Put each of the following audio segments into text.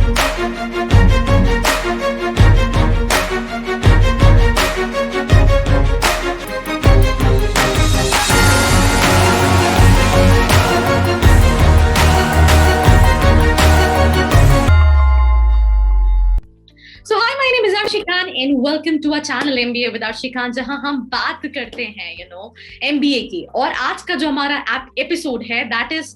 So hi, my name is Arshikan and welcome to our channel MBA with Arshikan, जहां हम बात करते हैं MBA की। और आज का जो हमारा एपिसोड है दैट इज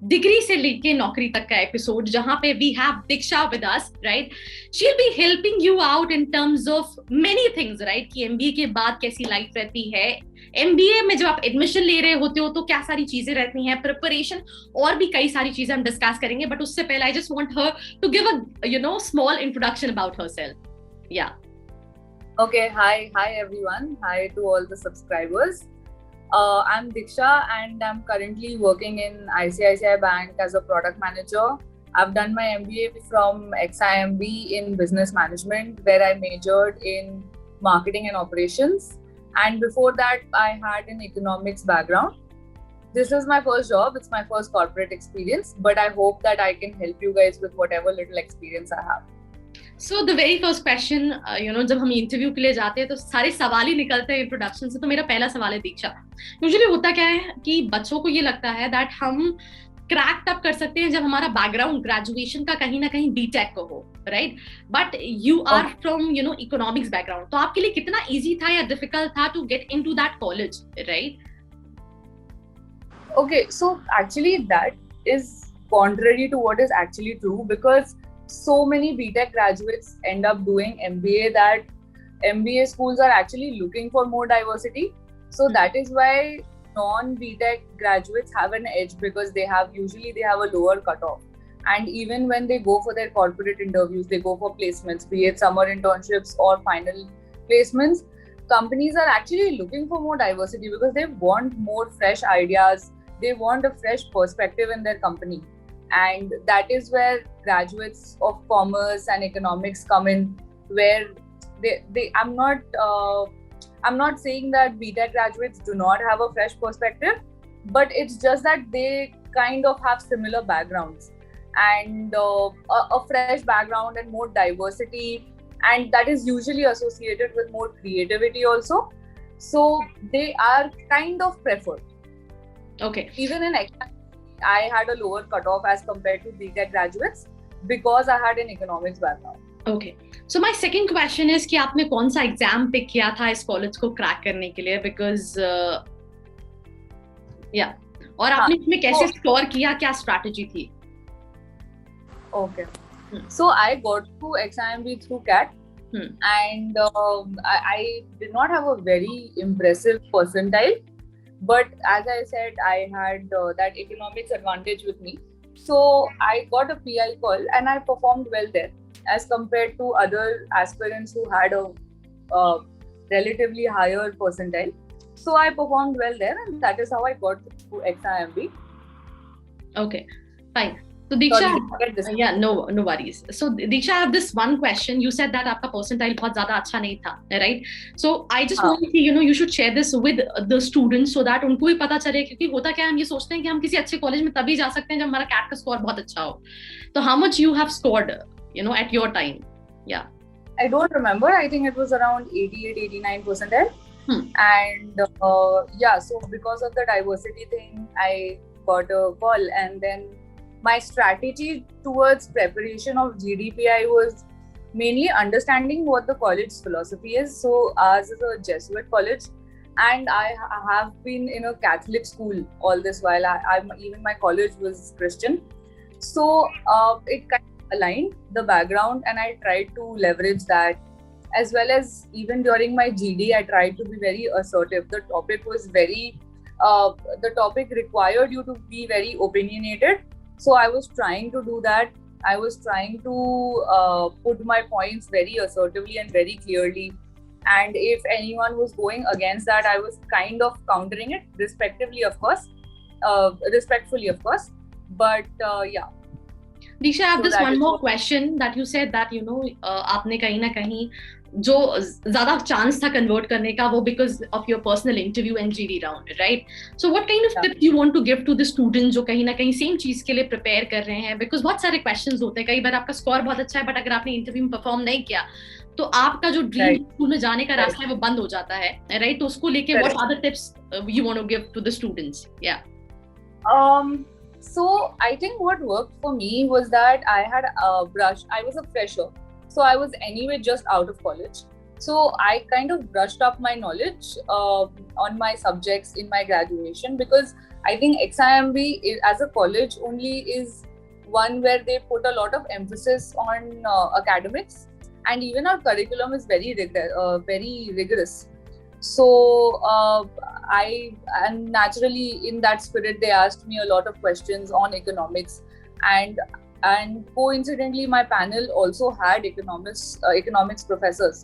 डिग्री से लेके नौकरी तक का एपिसोड, जहां पे we have Diksha with us, right. She will be helping you out in terms of many things, right, कि एमबीए के बाद कैसी लाइफ रहती है, एमबीए में जब आप एडमिशन ले रहे होते हो तो क्या सारी चीजें रहती हैं, प्रिपरेशन, और भी कई सारी चीजें हम डिस्कस करेंगे। बट उससे पहले I just want her to give a small introduction about herself. या Okay, hi everyone. Hi to all the subscribers. I'm Diksha and I'm currently working in ICICI Bank as a product manager. I've done my MBA from XIMB in business management, where I majored in marketing and operations. And before that, I had an economics background. This is my first job. It's my first corporate experience, but I hope that I can help you guys with whatever little experience I have. So the very first question, जब हम interview के लिए जाते हैं तो सारे सवाल ही निकलते हैं इंट्रोडक्शन से। तो मेरा पहला सवाल है दीक्षा, यूजुअली होता क्या है कि बच्चों को ये लगता है दैट हम क्रैक तब कर सकते हैं जब हमारा बैकग्राउंड ग्रेजुएशन का कहीं ना कहीं बीटेक को हो, right. But you are from economics background, तो आपके लिए कितना इजी था या डिफिकल्ट था to get into that college, right? Okay, so actually that is contrary to what is actually true, because so many BTech graduates end up doing MBA that MBA schools are actually looking for more diversity. So that is why non-BTech graduates have an edge, because they have a lower cutoff. And even when they go for their corporate interviews, they go for placements, be it summer internships or final placements, companies are actually looking for more diversity because they want more fresh ideas. They want a fresh perspective in their company. And that is where graduates of commerce and economics come in, where I'm not saying that BTech graduates do not have a fresh perspective, but it's just that they kind of have similar backgrounds and a fresh background and more diversity, and that is usually associated with more creativity also. So they are kind of preferred. Okay. Even in I had a lower cutoff as compared to BTech graduates because I had an economics background. Okay. So my second question is कि आपने कौन सा exam pick किया था इस college को crack करने के लिए, बिकॉज और आपने इसमें कैसे स्कोर किया, क्या स्ट्रैटेजी थी? Okay. So I got to XIMB through CAT, and I did not have a very impressive percentile. But as I said, I had that economics advantage with me. So I got a PI call and I performed well there as compared to other aspirants who had a relatively higher percentile. So I performed well there, and that is how I got to XIMB. Okay, fine. So Diksha, no worries. So Diksha, I have this one question. You said that आपका percentile बहुत ज़्यादा अच्छा नहीं था, right? So I just want to, you should share this with the students so that उनको भी पता चले, क्योंकि होता क्या है, हम ये सोचते हैं कि हम किसी अच्छे कॉलेज में तभी जा सकते हैं जब हमारा CAT का स्कोर बहुत अच्छा हो। तो how much you have scored, at your time? Yeah. I don't remember. I think it was around 88-89 percentile. And so because of the diversity thing, I got a call, and then my strategy towards preparation of GDPI was mainly understanding what the college's philosophy is. So ours is a Jesuit college, and I have been in a Catholic school all this while. Even my college was Christian. So it kind of aligned the background, and I tried to leverage that. As well as even during my GD, I tried to be very assertive. The topic was the topic required you to be very opinionated. So I was trying to do that. I was trying to put my points very assertively and very clearly. And if anyone was going against that, I was kind of countering it respectfully, of course. But yeah. Disha, I have this one more question that you said that आपने कहीं ना कहीं जो ज्यादा chance था convert करने का वो because of your personal interview and GD round, right? So what kind of tip you want to give to the student जो कहीं ना कहीं सेम चीज के लिए प्रिपेयर कर रहे हैं? बिकॉज बहुत सारे क्वेश्चंस होते हैं, कई बार आपका स्कोर बहुत अच्छा है बट अगर आपने इंटरव्यू में परफॉर्म नहीं किया तो आपका जो ड्रीम स्कूल में जाने का रास्ता है वो बंद हो जाता है, राइट? तो उसको लेके what are the tips you want to give to the students? या So I think what worked for me was that I had I was a fresher, so I was anyway just out of college. So I kind of brushed up my knowledge on my subjects in my graduation, because I think XIMB as a college only is one where they put a lot of emphasis on academics, and even our curriculum is very rigorous. So and naturally in that spirit they asked me a lot of questions on economics, and coincidentally my panel also had economics professors.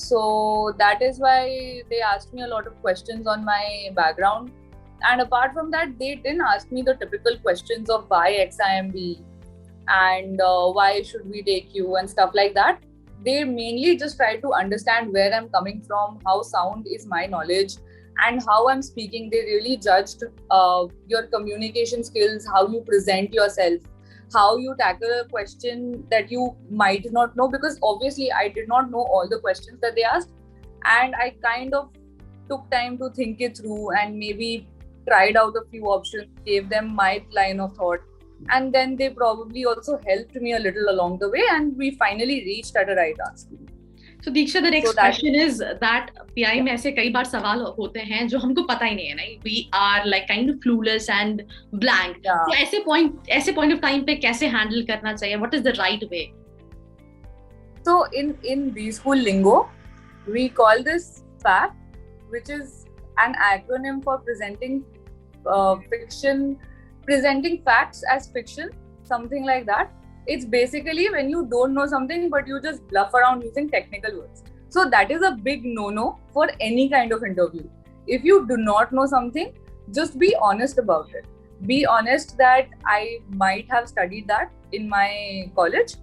So that is why they asked me a lot of questions on my background, and apart from that they didn't ask me the typical questions of why XIMB and why should we take you and stuff like that. They mainly just try to understand where I'm coming from, how sound is my knowledge, and how I'm speaking. They really judged your communication skills, how you present yourself, how you tackle a question that you might not know, because obviously I did not know all the questions that they asked, and I kind of took time to think it through and maybe tried out a few options, gave them my line of thought, and then they probably also helped me a little along the way, and we finally reached at a right answer. So Diksha, the next question is that PI में ऐसे कई बार सवाल होते हैं जो हमको पता ही नहीं है, ना? We are like kind of clueless and blank. तो ऐसे point of time पे कैसे handle करना चाहिए? What is the right way? So in B-School lingo, we call this FACT, which is an acronym for presenting facts as fiction, something like that. It's basically when you don't know something but you just bluff around using technical words. So that is a big no-no for any kind of interview. If you do not know something, just be honest about it. Be honest that I might have studied that in my college,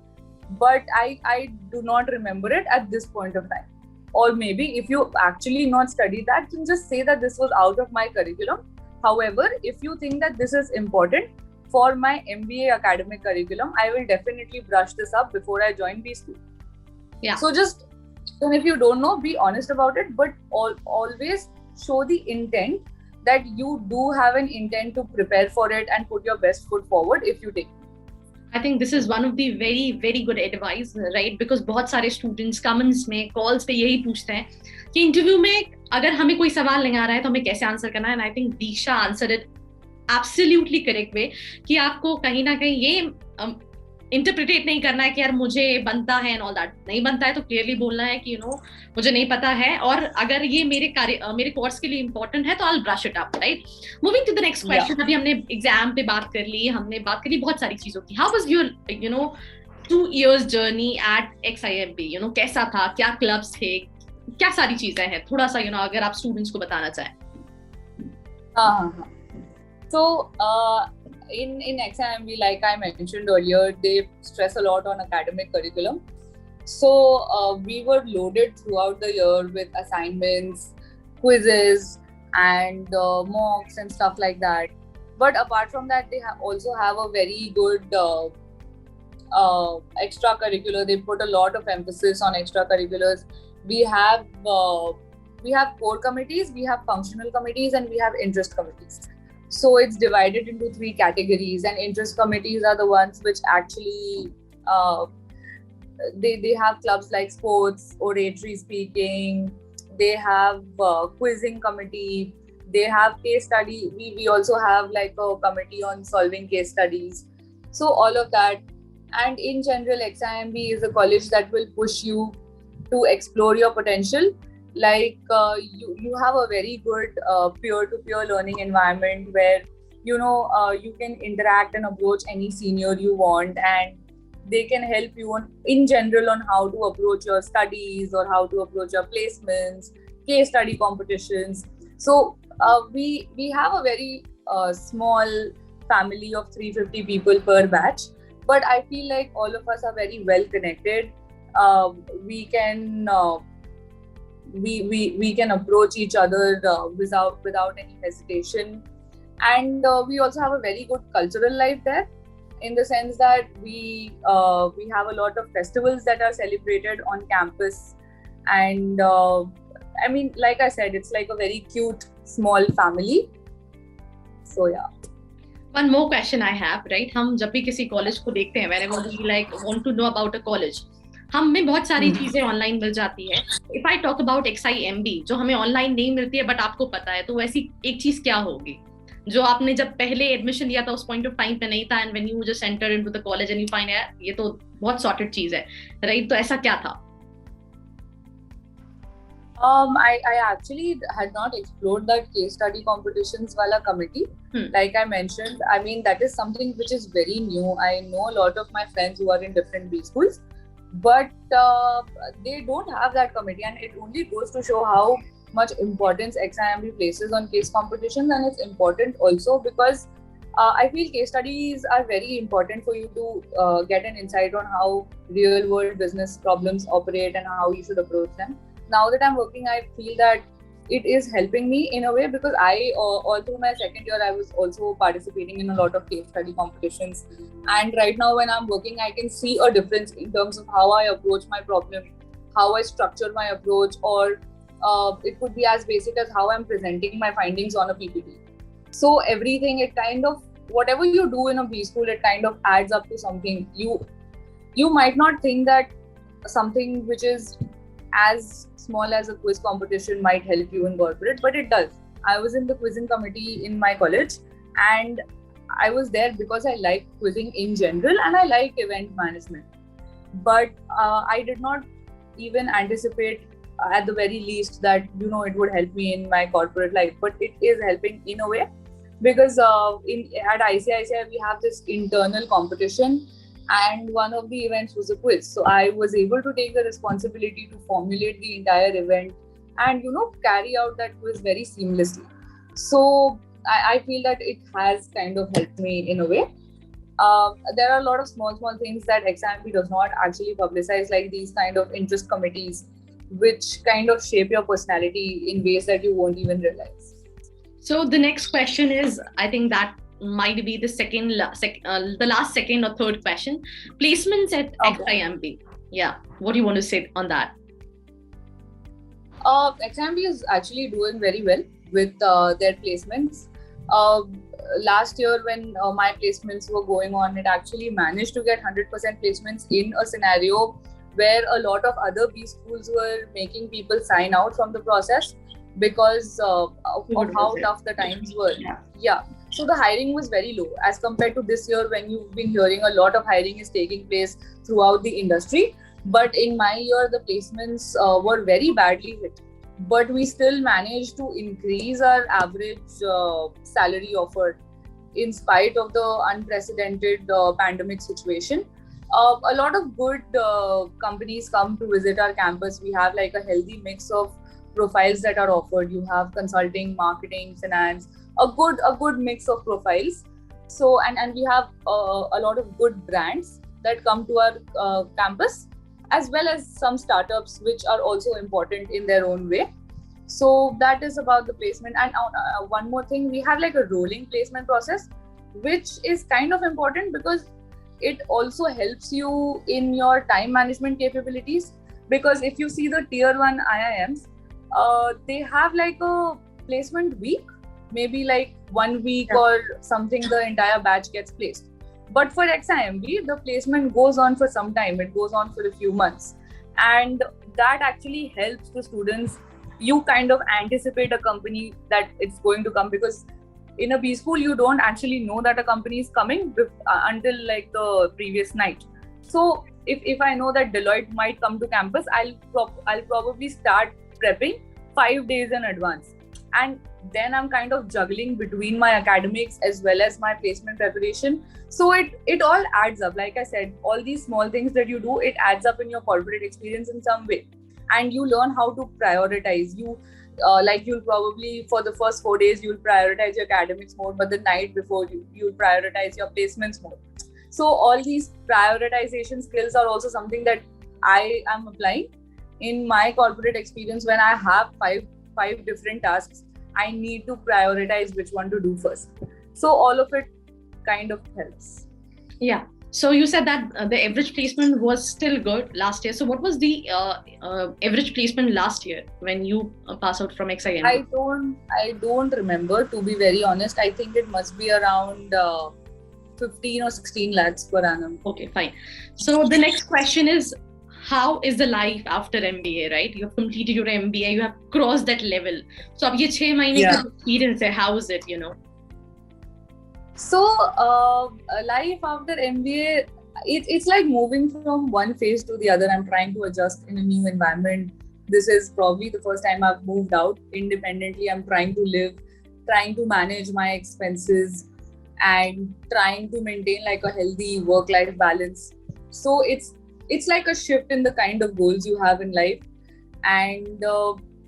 but I do not remember it at this point of time. Or maybe if you actually not studied that, then just say that this was out of my curriculum. However, if you think that this is important for my MBA academic curriculum, I will definitely brush this up before I join B-School. Yeah. So just, and if you don't know, be honest about it, but always show the intent that you do have an intent to prepare for it and put your best foot forward if you take it. I think this is one of the very, very good advice, right? Because बहुत सारे students comments में, calls पे यही पूछते हैं कि interview में अगर हमें कोई सवाल नहीं आ रहा है तो हमें कैसे आंसर करना है. And I think Disha answered it absolutely correct way कि आपको कहीं ना कहीं ये इंटरप्रिटेट नहीं करना है कि यार मुझे बनता है एंड ऑल दैट. नहीं बनता है तो क्लियरली बोलना है कि मुझे नहीं पता है, और अगर ये मेरे कोर्स के लिए इंपॉर्टेंट है तो I will brush it up, right? Moving to the next question. अभी हमने एग्जाम पे बात कर ली, हमने बात करी बहुत सारी चीजों की. How was your 2 years journey at XIMB? कैसा था, क्या क्लब्स थे, क्या सारी चीजें हैं? थोड़ा सा अगर आप स्टूडेंट्स को बताना चाहें. So in XIMB, like I mentioned earlier, they stress a lot on academic curriculum. So we were loaded throughout the year with assignments, quizzes, and mocks and stuff like that. But apart from that, they also have a very good extracurricular. They put a lot of emphasis on extracurriculars. We have core committees, we have functional committees, and we have interest committees. So it's divided into 3 categories, and interest committees are the ones which actually they have clubs like sports, oratory speaking, they have quizzing committee, they have case study. We also have like a committee on solving case studies. So all of that, and in general XIMB is a college that will push you to explore your potential. Like you have a very good peer-to-peer learning environment where you can interact and approach any senior you want, and they can help you in general on how to approach your studies or how to approach your placements, case study competitions. So we have a very small family of 350 people per batch, but I feel like all of us are very well connected. We can we can approach each other without any hesitation, and we also have a very good cultural life there, in the sense that we have a lot of festivals that are celebrated on campus, and I mean, like I said, it's like a very cute small family. So yeah. One more question I have, right? हम जब भी किसी college को देखते हैं, whenever we like want to know about a college, हमें बहुत सारी चीजें ऑनलाइन मिल जाती है. If I talk about XIMB, जो हमें ऑनलाइन नहीं मिलती है बट आपको पता है, तो वैसी एक चीज क्या होगी जो आपने जब पहले एडमिशन लिया था उस पॉइंट ऑफ टाइम पे नहीं था, and when you just enter into the college and you find ये तो बहुत सॉर्टेड चीज है, राइट? तो ऐसा क्या था? I actually had not explored that case study competitions wala committee. Like I mentioned, I mean, that is something which is very new. I know a lot of my friends who are in different B schools, but they don't have that committee, and it only goes to show how much importance XIMB places on case competitions. And it's important also because I feel case studies are very important for you to get an insight on how real world business problems operate and how you should approach them. Now that I'm working, I feel that it is helping me in a way, because I all through my second year I was also participating in a lot of case study competitions, and right now when I'm working I can see a difference in terms of how I approach my problem, how I structure my approach, or it could be as basic as how I'm presenting my findings on a PPT. So everything, it kind of, whatever you do in a B school, it kind of adds up to something. You might not think that something which is as small as a quiz competition might help you in corporate, but it does. I was in the quizzing committee in my college, and I was there because I like quizzing in general and I like event management. But I did not even anticipate at the very least that, you know, it would help me in my corporate life. But it is helping in a way, because at ICICI we have this internal competition, and one of the events was a quiz. So I was able to take the responsibility to formulate the entire event and, you know, carry out that quiz very seamlessly. So I feel that it has kind of helped me in a way. There are a lot of small things that XIMB does not actually publicize, like these kind of interest committees, which kind of shape your personality in ways that you won't even realize. So the next question is, I think that might be the the last second or third question. Placements at XIMB. Yeah, what do you want to say on that? XIMB is actually doing very well with their placements. Last year when my placements were going on, it actually managed to get 100% placements in a scenario where a lot of other B schools were making people sign out from the process because of how tough the times were. Yeah. So the hiring was very low as compared to this year, when you've been hearing a lot of hiring is taking place throughout the industry. But in my year, the placements were very badly hit. But we still managed to increase our average salary offered in spite of the unprecedented pandemic situation. A lot of good companies come to visit our campus. We have like a healthy mix of profiles that are offered. You have consulting, marketing, finance, a good mix of profiles. So and we have a lot of good brands that come to our campus, as well as some startups which are also important in their own way. So that is about the placement. And one more thing, we have like a rolling placement process, which is kind of important because it also helps you in your time management capabilities. Because if you see the tier 1 IIMs, they have like a placement week, maybe like 1 week or something, the entire batch gets placed. But for XIMB, the placement goes on for some time. It goes on for a few months, and that actually helps the students. You kind of anticipate a company that it's going to come, because in a B school you don't actually know that a company is coming until like the previous night. So if I know that Deloitte might come to campus, I'll probably start prepping 5 days in advance, and then I'm kind of juggling between my academics as well as my placement preparation. So it all adds up. Like I said, all these small things that you do, it adds up in your corporate experience in some way, and you learn how to prioritize. You'll probably, for the first 4 days, you'll prioritize your academics more, but the night before you'll prioritize your placements more. So all these prioritization skills are also something that I am applying in my corporate experience. When I have five different tasks, I need to prioritize which one to do first. So all of it kind of helps. Yeah. So you said that the average placement was still good last year. So what was the average placement last year when you pass out from XIM? I don't remember, to be very honest. I think it must be around 15 or 16 lakhs per annum. Okay, fine. So the next question is, how is the life after MBA, right? You have completed your MBA, you have crossed that level. So ab ye 6 mahine ka experience hai, how is it, you know? So life after MBA, it's like moving from one phase to the other. I'm trying to adjust in a new environment. This is probably the first time I've moved out independently. I'm trying to live, trying to manage my expenses, and trying to maintain like a healthy work-life balance. So it's like a shift in the kind of goals you have in life, and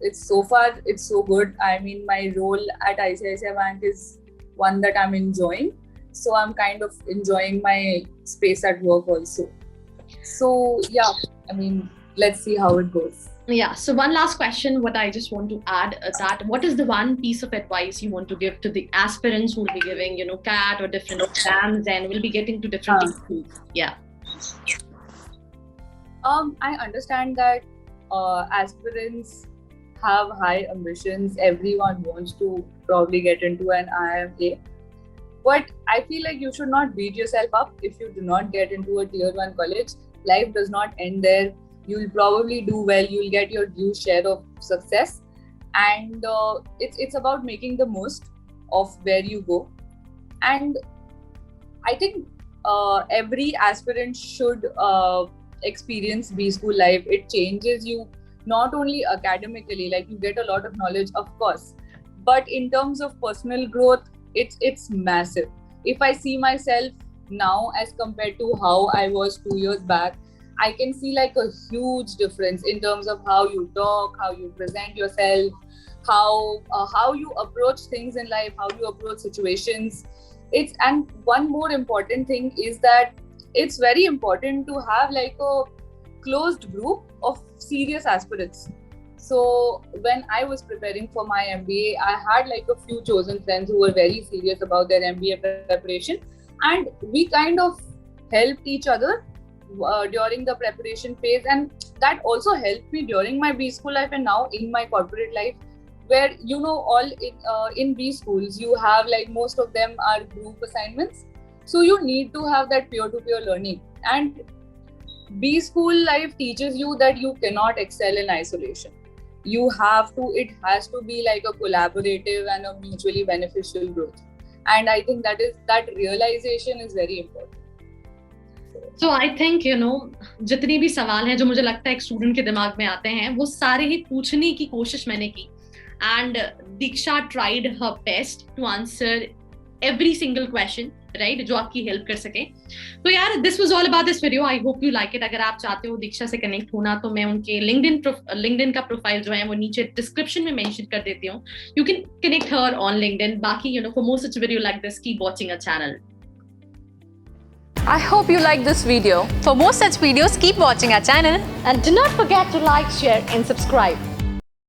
it's so good. I mean, my role at ICICI Bank is one that I'm enjoying, so I'm kind of enjoying my space at work also. So yeah, I mean, let's see how it goes. Yeah. So one last question, what I just want to add that what is the one piece of advice you want to give to the aspirants who will be giving, you know, CAT or different exams and will be getting to different schools? Yeah. I understand that aspirants have high ambitions. Everyone wants to probably get into an IIM, but I feel like you should not beat yourself up if you do not get into a tier 1 college. Life does not end there. You'll probably do well. You'll get your due share of success, and it's about making the most of where you go. And I think every aspirant should experience B school life. It changes you not only academically, like you get a lot of knowledge, of course, but in terms of personal growth, it's massive. If I see myself now as compared to how I was 2 years back, I can see like a huge difference in terms of how you talk, how you present yourself, how you approach things in life, how you approach situations. And one more important thing is that it's very important to have like a closed group of serious aspirants. So when I was preparing for my MBA, I had like a few chosen friends who were very serious about their MBA preparation, and we kind of helped each other during the preparation phase, and that also helped me during my B school life and now in my corporate life, where, you know, all in B schools you have like most of them are group assignments, so you need to have that peer-to-peer learning. And B school life teaches you that you cannot excel in isolation. It has to be like a collaborative and a mutually beneficial growth, and I think that realization is very important. So I think, you know, जितने भी सवाल हैं जो मुझे लगता है एक student के दिमाग में आते हैं, वो सारे ही पूछने की कोशिश मैंने की, and Diksha tried her best to answer every single question, right, जो आपकी हेल्प कर सके. तो यार, this was all about this video. I hope you like it. अगर आप चाहते हो दीक्षा से कनेक्ट होना, तो मैं उनके LinkedIn का प्रोफाइल जो है वो नीचे डिस्क्रिप्शन में मेंशन कर देती हूँ. You can connect her on LinkedIn. बाकी, you know, for more such video like this, keep watching our channel. I hope you like this video. For more such videos, keep watching our channel. And do not forget to like, share and subscribe.